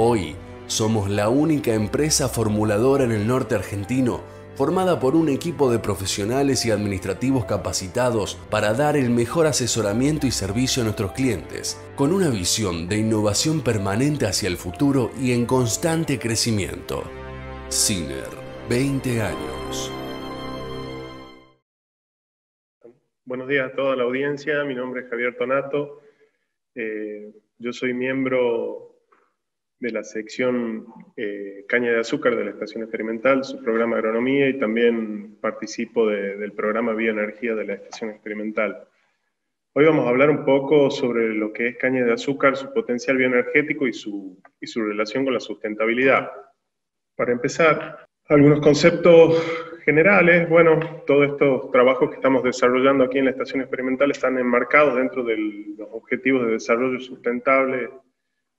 Hoy somos la única empresa formuladora en el norte argentino formada por un equipo de profesionales y administrativos capacitados para dar el mejor asesoramiento y servicio a nuestros clientes, con una visión de innovación permanente hacia el futuro y en constante crecimiento. Siner, 20 años. Buenos días a toda la audiencia, mi nombre es Javier Tonato, yo soy miembro de la sección Caña de Azúcar de la Estación Experimental, su programa de agronomía, y también participo del programa Bioenergía de la Estación Experimental. Hoy vamos a hablar un poco sobre lo que es caña de azúcar, su potencial bioenergético y su relación con la sustentabilidad. Para empezar, algunos conceptos generales. Bueno, todos estos trabajos que estamos desarrollando aquí en la Estación Experimental están enmarcados dentro de los Objetivos de Desarrollo Sustentable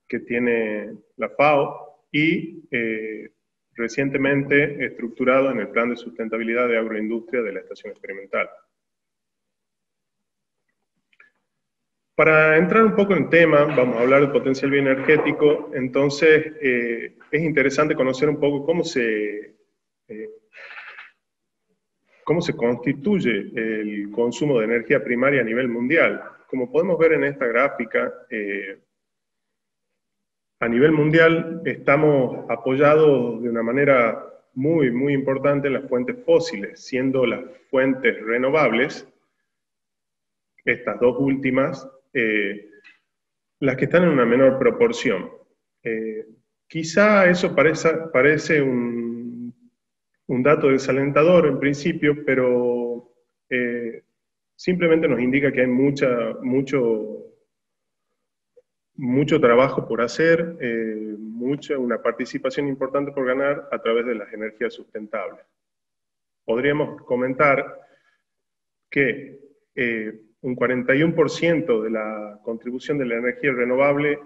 que tiene la FAO y recientemente estructurado en el Plan de Sustentabilidad de Agroindustria de la Estación Experimental. Para entrar un poco en tema, vamos a hablar del potencial bioenergético. Entonces es interesante conocer un poco cómo se constituye el consumo de energía primaria a nivel mundial. Como podemos ver en esta gráfica, a nivel mundial estamos apoyados de una manera muy importante en las fuentes fósiles, siendo las fuentes renovables, estas dos últimas, las que están en una menor proporción. Quizá eso parece un dato desalentador en principio, pero simplemente nos indica que hay mucho trabajo por hacer, una participación importante por ganar a través de las energías sustentables. Podríamos comentar que un 41% de la contribución de la energía renovable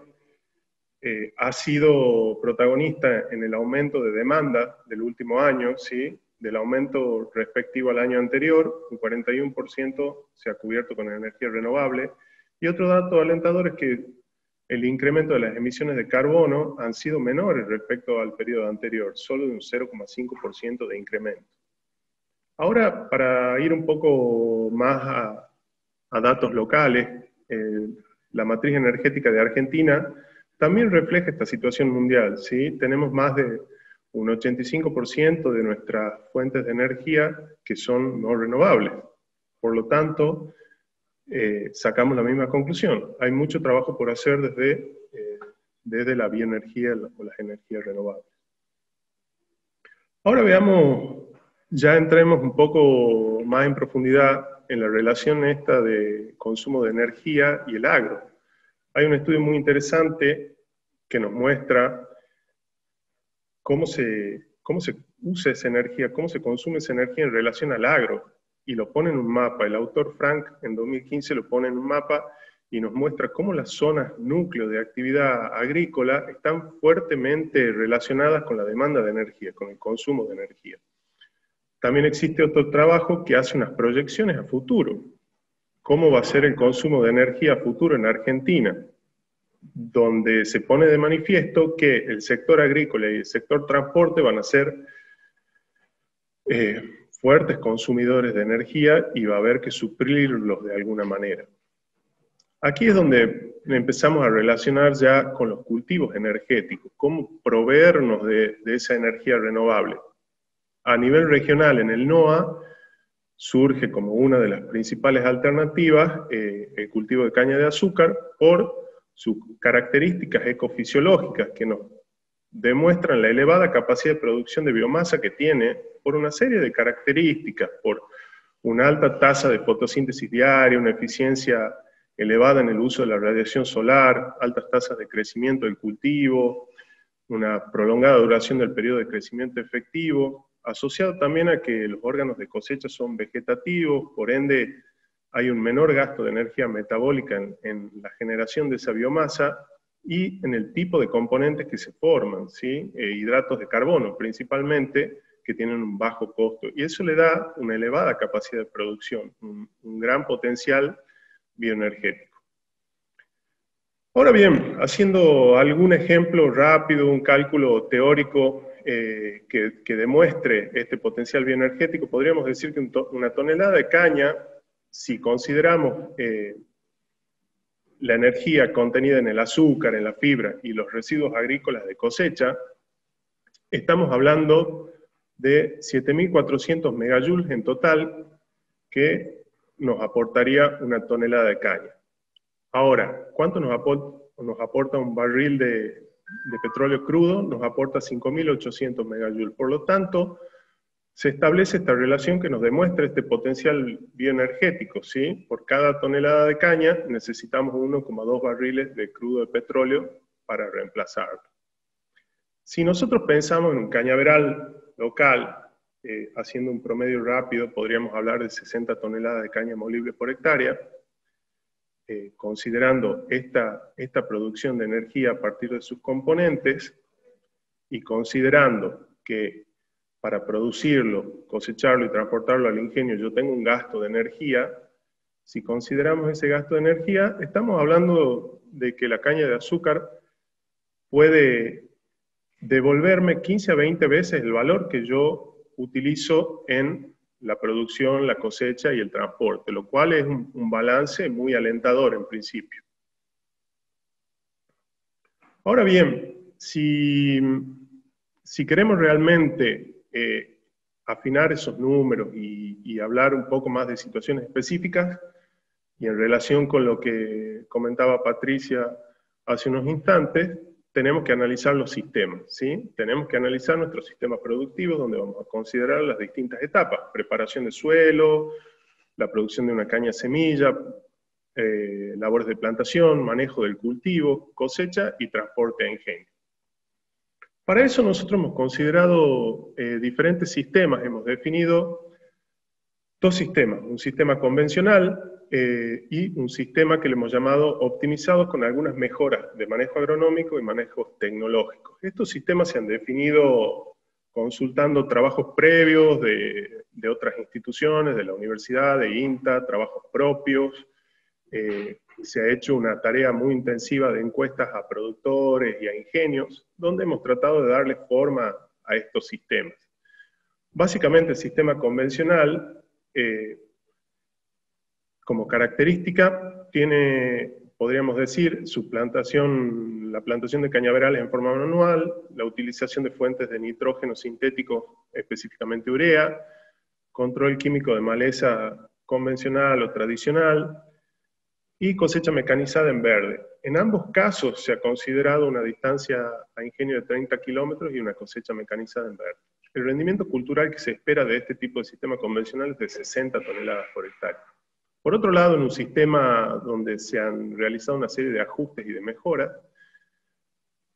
ha sido protagonista en el aumento de demanda del último año, ¿sí? Del aumento respectivo al año anterior, un 41% se ha cubierto con energía renovable. Y otro dato alentador es que el incremento de las emisiones de carbono han sido menores respecto al periodo anterior, solo de un 0,5% de incremento. Ahora, para ir un poco más a datos locales, la matriz energética de Argentina también refleja esta situación mundial, ¿sí? Tenemos más de un 85% de nuestras fuentes de energía que son no renovables. Por lo tanto, sacamos la misma conclusión. Hay mucho trabajo por hacer desde la bioenergía o las energías renovables. Ahora veamos, ya entremos un poco más en profundidad en la relación esta de consumo de energía y el agro. Hay un estudio muy interesante que nos muestra cómo se usa esa energía, cómo se consume esa energía en relación al agro, y lo pone en un mapa. El autor Frank en 2015 lo pone en un mapa y nos muestra cómo las zonas núcleo de actividad agrícola están fuertemente relacionadas con la demanda de energía, con el consumo de energía. También existe otro trabajo que hace unas proyecciones a futuro. ¿Cómo va a ser el consumo de energía a futuro en Argentina? Donde se pone de manifiesto que el sector agrícola y el sector transporte van a ser fuertes consumidores de energía y va a haber que suplirlos de alguna manera. Aquí es donde empezamos a relacionar ya con los cultivos energéticos, cómo proveernos de esa energía renovable. A nivel regional, en el NOA, surge como una de las principales alternativas el cultivo de caña de azúcar por sus características ecofisiológicas que nos demuestran la elevada capacidad de producción de biomasa que tiene por una serie de características, por una alta tasa de fotosíntesis diaria, una eficiencia elevada en el uso de la radiación solar, altas tasas de crecimiento del cultivo, una prolongada duración del periodo de crecimiento efectivo, asociado también a que los órganos de cosecha son vegetativos, por ende hay un menor gasto de energía metabólica en la generación de esa biomasa y en el tipo de componentes que se forman, ¿sí? Hidratos de carbono principalmente, que tienen un bajo costo, y eso le da una elevada capacidad de producción, un gran potencial bioenergético. Ahora bien, haciendo algún ejemplo rápido, un cálculo teórico que demuestre este potencial bioenergético, podríamos decir que una tonelada de caña, si consideramos la energía contenida en el azúcar, en la fibra y los residuos agrícolas de cosecha, estamos hablando de 7.400 megajoules en total que nos aportaría una tonelada de caña. Ahora, ¿cuánto nos aporta un barril de petróleo crudo? Nos aporta 5.800 megajoules. Por lo tanto, se establece esta relación que nos demuestra este potencial bioenergético, ¿sí? Por cada tonelada de caña necesitamos 1,2 barriles de crudo de petróleo para reemplazarlo. Si nosotros pensamos en un cañaveral local, haciendo un promedio rápido, podríamos hablar de 60 toneladas de caña molible por hectárea, considerando esta producción de energía a partir de sus componentes, y considerando que para producirlo, cosecharlo y transportarlo al ingenio yo tengo un gasto de energía, si consideramos ese gasto de energía, estamos hablando de que la caña de azúcar puede devolverme 15 a 20 veces el valor que yo utilizo en la producción, la cosecha y el transporte, lo cual es un balance muy alentador en principio. Ahora bien, si queremos realmente afinar esos números y hablar un poco más de situaciones específicas, y en relación con lo que comentaba Patricia hace unos instantes, tenemos que analizar los sistemas, ¿sí? Tenemos que analizar nuestros sistemas productivos, donde vamos a considerar las distintas etapas: preparación de suelo, la producción de una caña semilla, labores de plantación, manejo del cultivo, cosecha y transporte a ingenio. Para eso nosotros hemos considerado diferentes sistemas. Hemos definido dos sistemas: un sistema convencional y un sistema que le hemos llamado optimizado, con algunas mejoras de manejo agronómico y manejos tecnológicos. Estos sistemas se han definido consultando trabajos previos de otras instituciones, de la universidad, de INTA, trabajos propios. Se ha hecho una tarea muy intensiva de encuestas a productores y a ingenios, donde hemos tratado de darle forma a estos sistemas. Básicamente el sistema convencional, como característica, tiene, podríamos decir, la plantación de cañaverales en forma manual, la utilización de fuentes de nitrógeno sintéticos, específicamente urea, control químico de maleza convencional o tradicional, y cosecha mecanizada en verde. En ambos casos se ha considerado una distancia a ingenio de 30 kilómetros y una cosecha mecanizada en verde. El rendimiento cultural que se espera de este tipo de sistema convencional es de 60 toneladas por hectárea. Por otro lado, en un sistema donde se han realizado una serie de ajustes y de mejoras,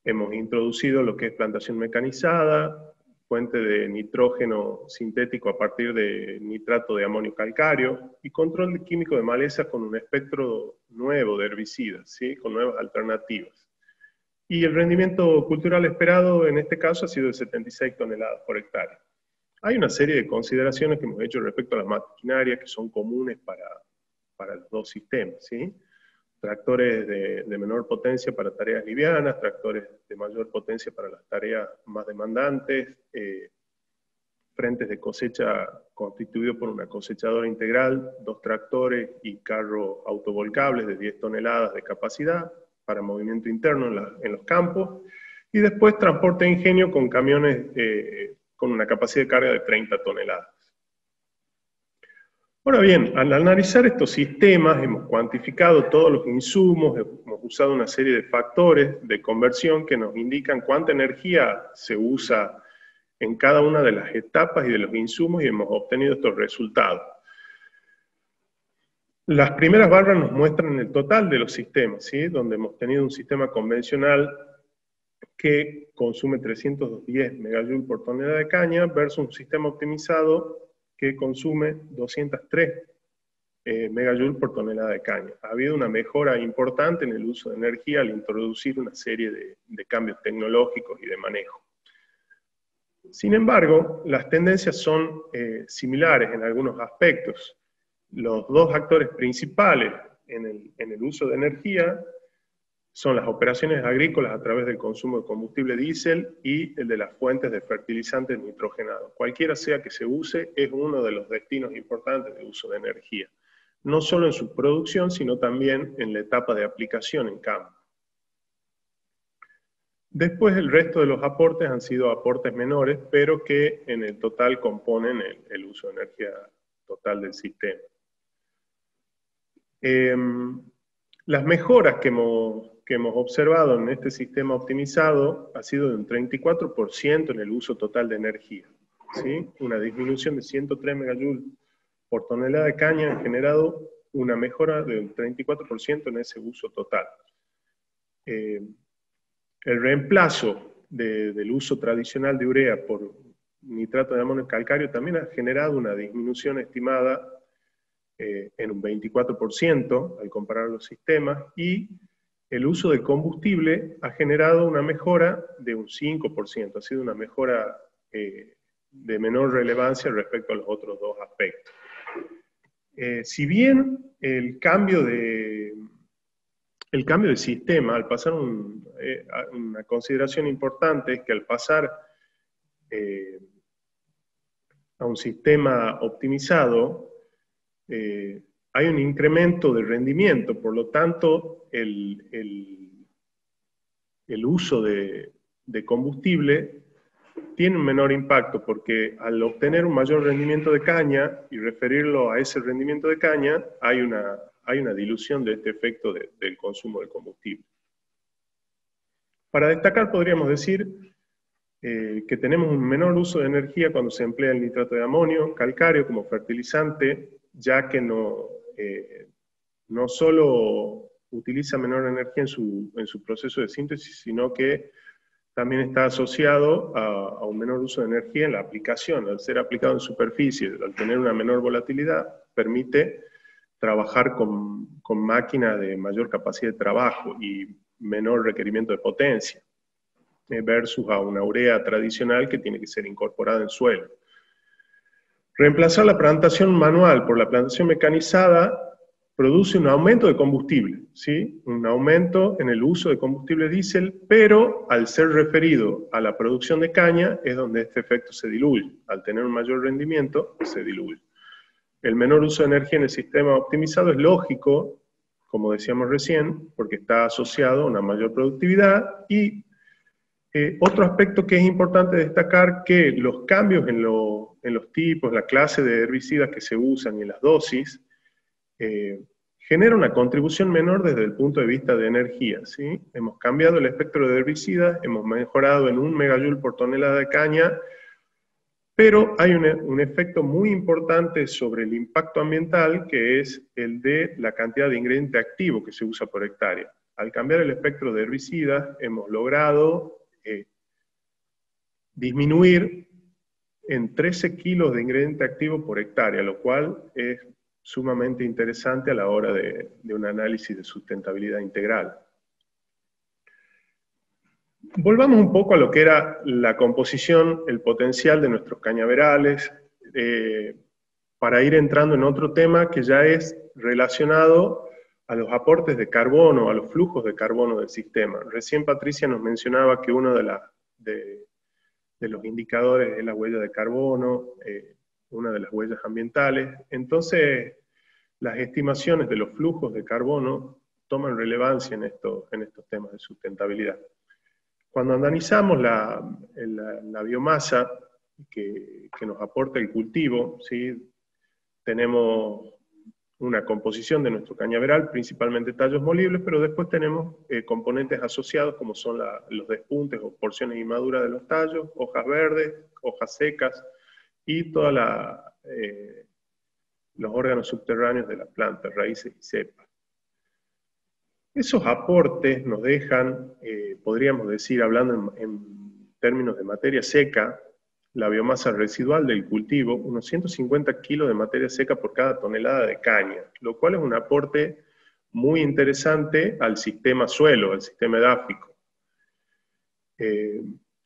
hemos introducido lo que es plantación mecanizada, fuente de nitrógeno sintético a partir de nitrato de amonio calcáreo, y control químico de maleza con un espectro nuevo de herbicidas, ¿sí? Con nuevas alternativas. Y el rendimiento cultural esperado en este caso ha sido de 76 toneladas por hectárea. Hay una serie de consideraciones que hemos hecho respecto a las maquinarias que son comunes para los dos sistemas, ¿sí? Tractores de menor potencia para tareas livianas, tractores de mayor potencia para las tareas más demandantes, frentes de cosecha constituidos por una cosechadora integral, 2 tractores y carro autovolcables de 10 toneladas de capacidad para movimiento interno en los campos, y después transporte de ingenio con camiones con una capacidad de carga de 30 toneladas. Ahora bien, al analizar estos sistemas hemos cuantificado todos los insumos, hemos usado una serie de factores de conversión que nos indican cuánta energía se usa en cada una de las etapas y de los insumos, y hemos obtenido estos resultados. Las primeras barras nos muestran el total de los sistemas, ¿sí? Donde hemos tenido un sistema convencional que consume 310 megajoules por tonelada de caña versus un sistema optimizado que consume 203 megajoules por tonelada de caña. Ha habido una mejora importante en el uso de energía al introducir una serie de cambios tecnológicos y de manejo. Sin embargo, las tendencias son similares en algunos aspectos. Los dos actores principales en el uso de energía son las operaciones agrícolas a través del consumo de combustible diésel y el de las fuentes de fertilizantes nitrogenados. Cualquiera sea que se use, es uno de los destinos importantes de uso de energía, no solo en su producción, sino también en la etapa de aplicación en campo. Después el resto de los aportes han sido aportes menores, pero que en el total componen el uso de energía total del sistema. Las mejoras que hemos observado en este sistema optimizado ha sido de un 34% en el uso total de energía, ¿sí? Una disminución de 103 megajoules por tonelada de caña ha generado una mejora del 34% en ese uso total. El reemplazo del uso tradicional de urea por nitrato de amonio calcáreo también ha generado una disminución estimada en un 24% al comparar los sistemas, y el uso de combustible ha generado una mejora de un 5%, ha sido una mejora de menor relevancia respecto a los otros dos aspectos. Si bien el cambio de sistema, al pasar una consideración importante es que al pasar a un sistema optimizado, hay un incremento de rendimiento, por lo tanto, el uso de combustible tiene un menor impacto, porque al obtener un mayor rendimiento de caña y referirlo a ese rendimiento de caña, hay una dilución de este efecto del consumo de combustible. Para destacar, podríamos decir que tenemos un menor uso de energía cuando se emplea el nitrato de amonio calcáreo como fertilizante, ya que no solo utiliza menor energía en su proceso de síntesis, sino que también está asociado a un menor uso de energía en la aplicación. Al ser aplicado en superficie, al tener una menor volatilidad, permite trabajar con máquinas de mayor capacidad de trabajo y menor requerimiento de potencia, versus a una urea tradicional que tiene que ser incorporada en suelo. Reemplazar la plantación manual por la plantación mecanizada produce un aumento de combustible, ¿sí? Un aumento en el uso de combustible diésel, pero al ser referido a la producción de caña es donde este efecto se diluye. Al tener un mayor rendimiento, se diluye. El menor uso de energía en el sistema optimizado es lógico, como decíamos recién, porque está asociado a una mayor productividad, y otro aspecto que es importante destacar, que los cambios en los tipos, la clase de herbicidas que se usan y en las dosis, genera una contribución menor desde el punto de vista de energía, ¿sí? Hemos cambiado el espectro de herbicidas, hemos mejorado en 1 megajoule por tonelada de caña, pero hay un efecto muy importante sobre el impacto ambiental, que es el de la cantidad de ingrediente activo que se usa por hectárea. Al cambiar el espectro de herbicidas, hemos logrado disminuir en 13 kilos de ingrediente activo por hectárea, lo cual es sumamente interesante a la hora de un análisis de sustentabilidad integral. Volvamos un poco a lo que era la composición, el potencial de nuestros cañaverales, para ir entrando en otro tema que ya es relacionado a los aportes de carbono, a los flujos de carbono del sistema. Recién Patricia nos mencionaba que uno de los indicadores es la huella de carbono, una de las huellas ambientales. Entonces, las estimaciones de los flujos de carbono toman relevancia en estos temas de sustentabilidad. Cuando analizamos la biomasa que nos aporta el cultivo, ¿sí? Tenemos una composición de nuestro cañaveral, principalmente tallos molibles, pero después tenemos componentes asociados como son los despuntes o porciones inmaduras de los tallos, hojas verdes, hojas secas y todos los órganos subterráneos de la planta, raíces y cepas. Esos aportes nos dejan, podríamos decir, hablando en términos de materia seca, la biomasa residual del cultivo, unos 150 kilos de materia seca por cada tonelada de caña, lo cual es un aporte muy interesante al sistema suelo, al sistema edáfico.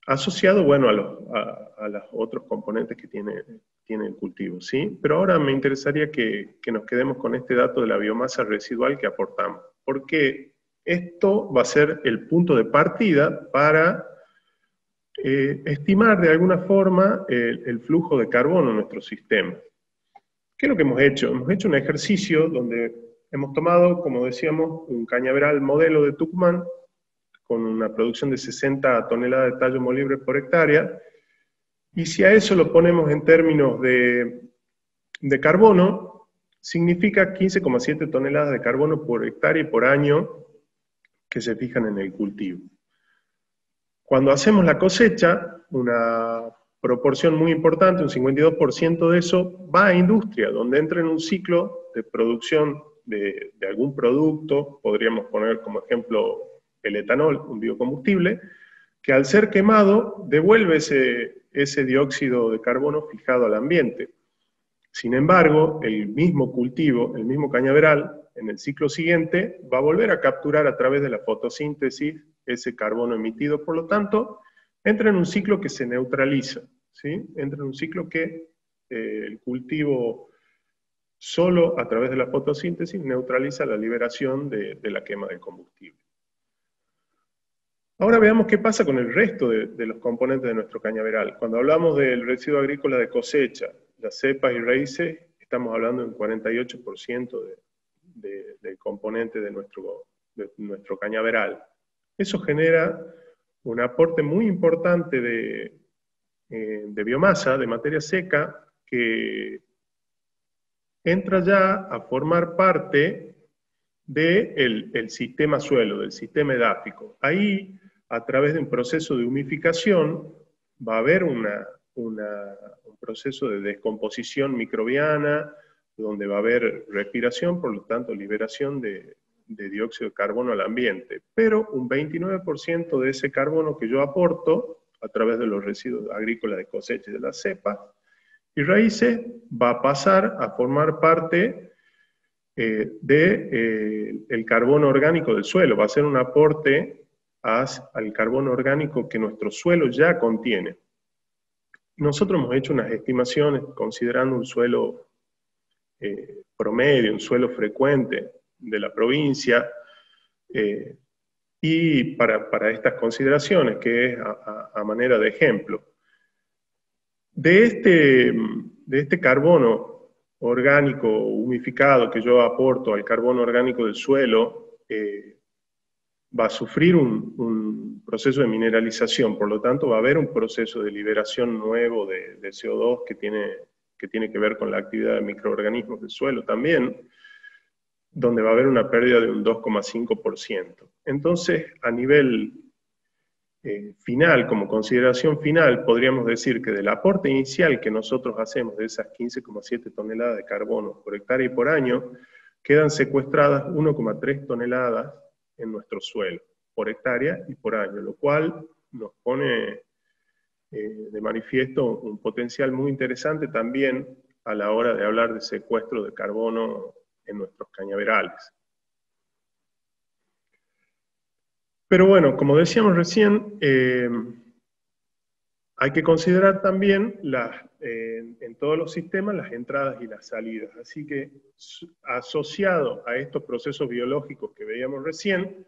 Asociado, bueno, a los otros componentes que tiene el cultivo, ¿sí? Pero ahora me interesaría que nos quedemos con este dato de la biomasa residual que aportamos. ¿Por qué Esto va a ser el punto de partida para estimar de alguna forma el flujo de carbono en nuestro sistema. ¿Qué es lo que hemos hecho? Hemos hecho un ejercicio donde hemos tomado, como decíamos, un cañaveral modelo de Tucumán, con una producción de 60 toneladas de tallo molible por hectárea, y si a eso lo ponemos en términos de carbono, significa 15,7 toneladas de carbono por hectárea y por año que se fijan en el cultivo. Cuando hacemos la cosecha, una proporción muy importante, un 52% de eso, va a industria, donde entra en un ciclo de producción de algún producto, podríamos poner como ejemplo el etanol, un biocombustible, que al ser quemado devuelve ese dióxido de carbono fijado al ambiente. Sin embargo, el mismo cultivo, el mismo cañaveral, en el ciclo siguiente, va a volver a capturar a través de la fotosíntesis ese carbono emitido, por lo tanto, entra en un ciclo que se neutraliza, ¿sí? Entra en un ciclo que el cultivo solo a través de la fotosíntesis neutraliza la liberación de la quema del combustible. Ahora veamos qué pasa con el resto de los componentes de nuestro cañaveral. Cuando hablamos del residuo agrícola de cosecha, las cepas y raíces, estamos hablando de un 48% del componente de nuestro cañaveral. Eso genera un aporte muy importante de biomasa, de materia seca, que entra ya a formar parte del sistema suelo, del sistema edáfico. Ahí, a través de un proceso de humificación, va a haber un proceso de descomposición microbiana, donde va a haber respiración, por lo tanto liberación de dióxido de carbono al ambiente. Pero un 29% de ese carbono que yo aporto, a través de los residuos agrícolas de cosecha y de las cepas y raíces, va a pasar a formar parte del carbono orgánico del suelo, va a ser un aporte al carbono orgánico que nuestro suelo ya contiene. Nosotros hemos hecho unas estimaciones considerando un suelo promedio, un suelo frecuente de la provincia, y para estas consideraciones, que es a manera de ejemplo. De este carbono orgánico humificado que yo aporto al carbono orgánico del suelo, va a sufrir un proceso de mineralización, por lo tanto va a haber un proceso de liberación nuevo de CO2 que tiene que ver con la actividad de microorganismos del suelo también, donde va a haber una pérdida de un 2,5%. Entonces, a nivel final, como consideración final, podríamos decir que del aporte inicial que nosotros hacemos de esas 15,7 toneladas de carbono por hectárea y por año, quedan secuestradas 1,3 toneladas en nuestro suelo, por hectárea y por año, lo cual nos pone de manifiesto un potencial muy interesante también a la hora de hablar de secuestro de carbono en nuestros cañaverales. Pero bueno, como decíamos recién, hay que considerar también en todos los sistemas las entradas y las salidas. Así que asociado a estos procesos biológicos que veíamos recién,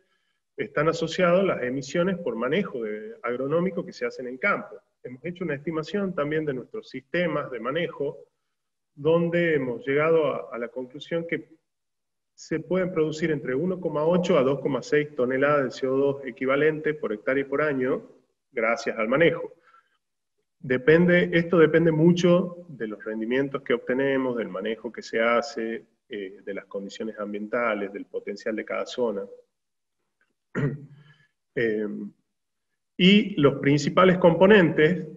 están asociados las emisiones por manejo agronómico que se hacen en campo. Hemos hecho una estimación también de nuestros sistemas de manejo, donde hemos llegado a la conclusión que se pueden producir entre 1,8 a 2,6 toneladas de CO2 equivalente por hectárea y por año, gracias al manejo. Esto depende mucho de los rendimientos que obtenemos, del manejo que se hace, de las condiciones ambientales, del potencial de cada zona. Y los principales componentes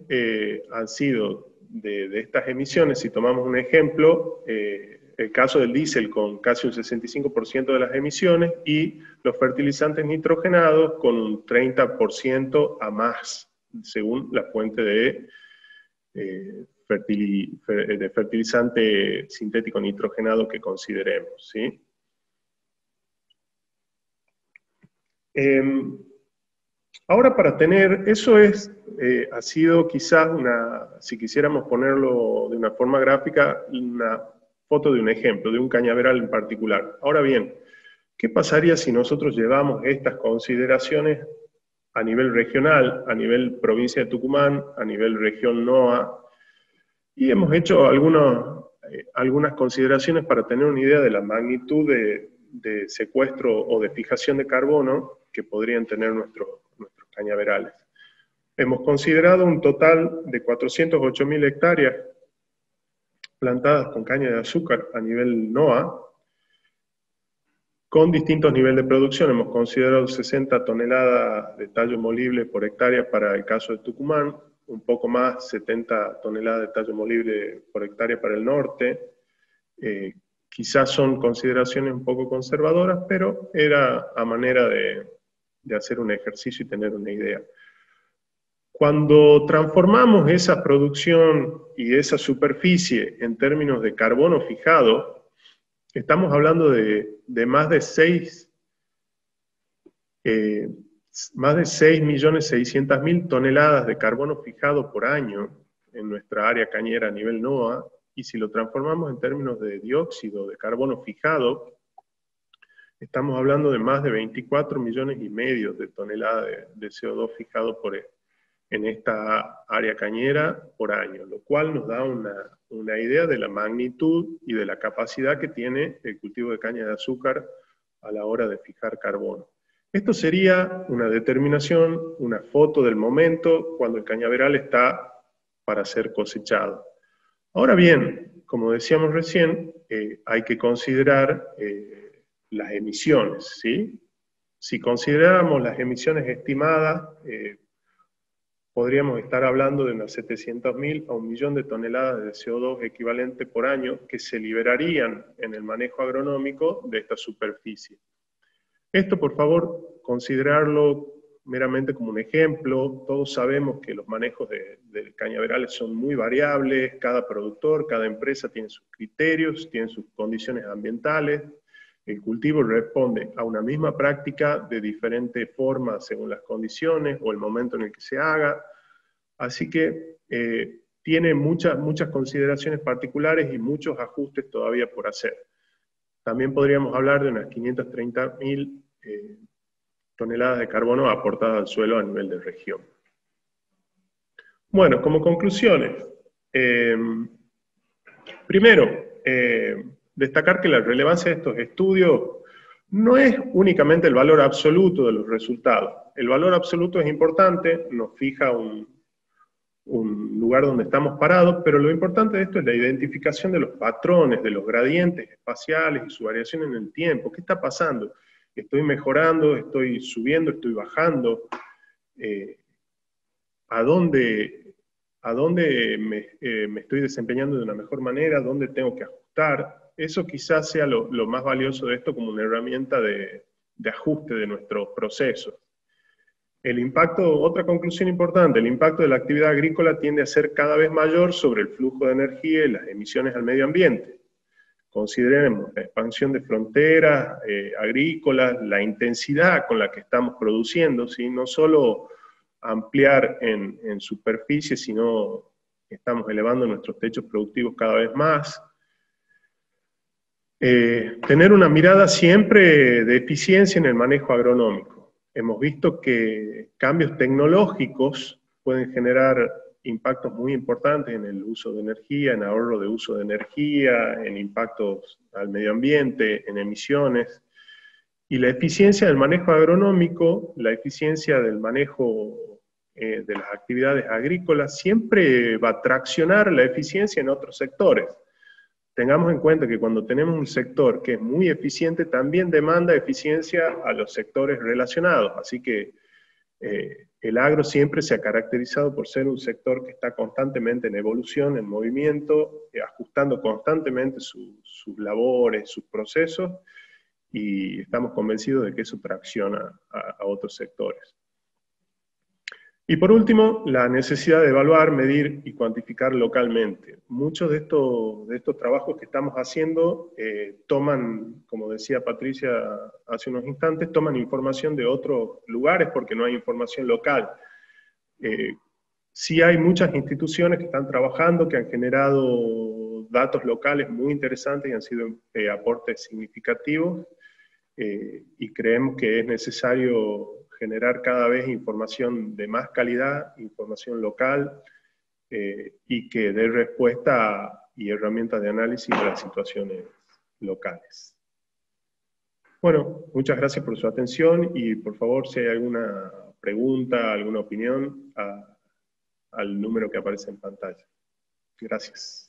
han sido de estas emisiones, si tomamos un ejemplo, el caso del diésel con casi un 65% de las emisiones, y los fertilizantes nitrogenados con un 30% a más, según la fuente de fertilizante sintético nitrogenado que consideremos, ¿sí? Ahora, para tener, eso ha sido quizás si quisiéramos ponerlo de una forma gráfica, una foto de un ejemplo, de un cañaveral en particular. Ahora bien, ¿Qué pasaría si nosotros llevamos estas consideraciones a nivel regional, a nivel provincia de Tucumán, a nivel región NOA? Y hemos hecho algunas consideraciones para tener una idea de la magnitud de secuestro o de fijación de carbono que podrían tener nuestros cañaverales. Hemos considerado un total de 408.000 hectáreas plantadas con caña de azúcar a nivel NOA, con distintos niveles de producción. Hemos considerado 60 toneladas de tallo molible por hectárea para el caso de Tucumán, un poco más, 70 toneladas de tallo molible por hectárea para el norte. Quizás son consideraciones un poco conservadoras, pero era a manera de hacer un ejercicio y tener una idea. Cuando transformamos esa producción y esa superficie en términos de carbono fijado, estamos hablando de más de 6.600.000 toneladas de carbono fijado por año en nuestra área cañera a nivel NOA, y si lo transformamos en términos de dióxido de carbono fijado, estamos hablando de más de 24,5 millones de toneladas de CO2 fijado en esta área cañera por año, lo cual nos da una idea de la magnitud y de la capacidad que tiene el cultivo de caña de azúcar a la hora de fijar carbono. Esto sería una determinación, una foto del momento cuando el cañaveral está para ser cosechado. Ahora bien, como decíamos recién, hay que considerar las emisiones, ¿sí? Si consideráramos las emisiones estimadas, podríamos estar hablando de unas 700.000 a 1.000.000 de toneladas de CO2 equivalente por año que se liberarían en el manejo agronómico de esta superficie. Esto, por favor, considerarlo meramente como un ejemplo. Todos sabemos que los manejos de cañaverales son muy variables, cada productor, cada empresa tiene sus criterios, tiene sus condiciones ambientales. El cultivo responde a una misma práctica de diferente forma según las condiciones o el momento en el que se haga. Así que tiene muchas consideraciones particulares y muchos ajustes todavía por hacer. También podríamos hablar de unas 530.000 toneladas de carbono aportadas al suelo a nivel de región. Bueno, como conclusiones, primero, destacar que la relevancia de estos estudios no es únicamente el valor absoluto de los resultados. El valor absoluto es importante, nos fija un lugar donde estamos parados, pero lo importante de esto es la identificación de los patrones, de los gradientes espaciales y su variación en el tiempo. ¿Qué está pasando? ¿Estoy mejorando? ¿Estoy subiendo? ¿Estoy bajando? ¿A dónde me estoy desempeñando de una mejor manera? ¿Dónde tengo que ajustar? Eso quizás sea lo más valioso de esto como una herramienta de ajuste de nuestros procesos. El impacto, otra conclusión importante, el impacto de la actividad agrícola tiende a ser cada vez mayor sobre el flujo de energía y las emisiones al medio ambiente. Consideremos la expansión de fronteras agrícolas, la intensidad con la que estamos produciendo, ¿sí? No solo ampliar en superficie, sino estamos elevando nuestros techos productivos cada vez más. Tener una mirada siempre de eficiencia en el manejo agronómico. Hemos visto que cambios tecnológicos pueden generar impactos muy importantes en el uso de energía, en ahorro de uso de energía, en impactos al medio ambiente, en emisiones. Y la eficiencia del manejo agronómico, la eficiencia del manejo de las actividades agrícolas, siempre va a traccionar la eficiencia en otros sectores. Tengamos en cuenta que cuando tenemos un sector que es muy eficiente, también demanda eficiencia a los sectores relacionados. Así que el agro siempre se ha caracterizado por ser un sector que está constantemente en evolución, en movimiento, ajustando constantemente sus labores, sus procesos, y estamos convencidos de que eso tracciona a otros sectores. Y por último, la necesidad de evaluar, medir y cuantificar localmente. Muchos de estos trabajos que estamos haciendo toman, como decía Patricia hace unos instantes, toman información de otros lugares porque no hay información local. Sí hay muchas instituciones que están trabajando, que han generado datos locales muy interesantes y han sido aportes significativos. y creemos que es necesario generar cada vez información de más calidad, información local, y que dé respuesta y herramientas de análisis a las situaciones locales. Bueno, muchas gracias por su atención y por favor, si hay alguna pregunta, alguna opinión, al número que aparece en pantalla. Gracias.